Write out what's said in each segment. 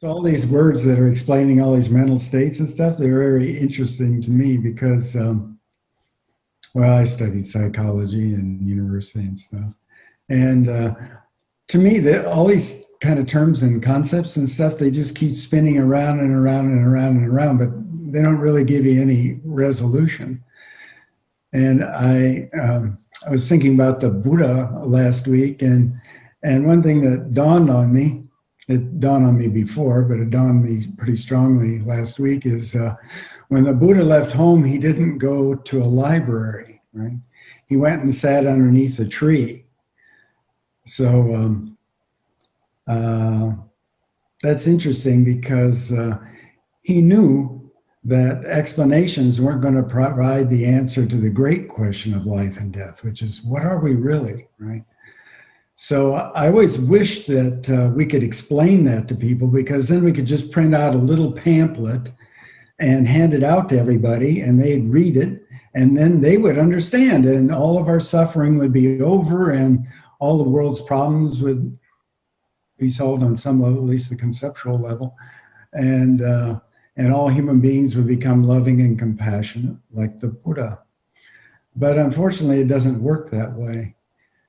So all these words that are explaining all these mental states and stuff, they're very interesting to me because, well, I studied psychology in university and stuff. And to me, all these kind of terms and concepts and stuff, they just keep spinning around and around and around and around, but they don't really give you any resolution. And I was thinking about the Buddha last week, and one thing that dawned on me, it dawned on me before, but it dawned on me pretty strongly last week, is when the Buddha left home, he didn't go to a library, right? He went and sat underneath a tree. So that's interesting because he knew that explanations weren't going to provide the answer to the great question of life and death, which is, what are we really, right? So I always wished that we could explain that to people, because then we could just print out a little pamphlet and hand it out to everybody, and they'd read it, and then they would understand, and all of our suffering would be over, and all the world's problems would be solved on some level, at least the conceptual level, and all human beings would become loving and compassionate like the Buddha. But unfortunately, it doesn't work that way.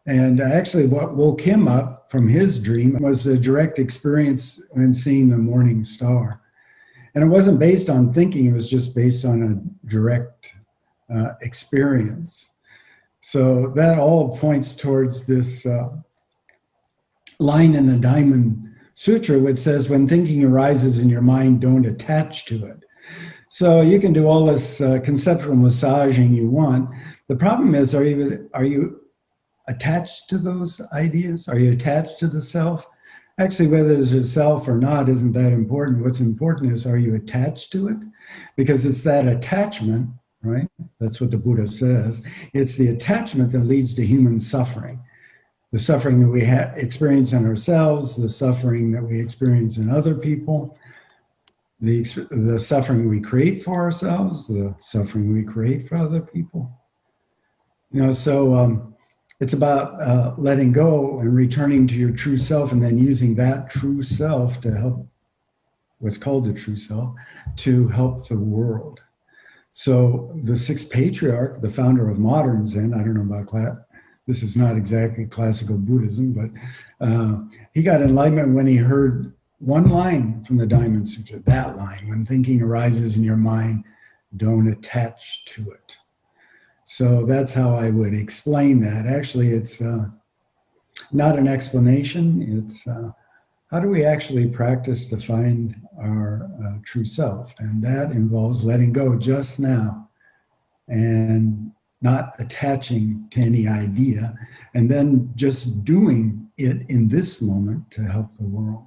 And actually, what woke him up from his dream was a direct experience when seeing the morning star. And it wasn't based on thinking, it was just based on a direct experience. So that all points towards this line in the Diamond Sutra, which says, when thinking arises in your mind, don't attach to it. So you can do all this conceptual massaging you want. The problem is, are you attached to those ideas? Are you attached to the self? Actually, whether there's a self or not isn't that important. What's important is, are you attached to it? Because it's that attachment, right? That's what the Buddha says. It's the attachment that leads to human suffering. The suffering that we experience in ourselves, the suffering that we experience in other people, the suffering we create for ourselves, the suffering we create for other people. So it's about letting go and returning to your true self, and then using that true self to help, what's called the true self, to help the world. So the sixth patriarch, the founder of modern Zen, I don't know about this is not exactly classical Buddhism, but he got enlightenment when he heard one line from the Diamond Sutra, that line, when thinking arises in your mind, don't attach to it. So that's how I would explain that. Actually, it's not an explanation. It's how do we actually practice to find our true self? And that involves letting go just now and not attaching to any idea, and then just doing it in this moment to help the world.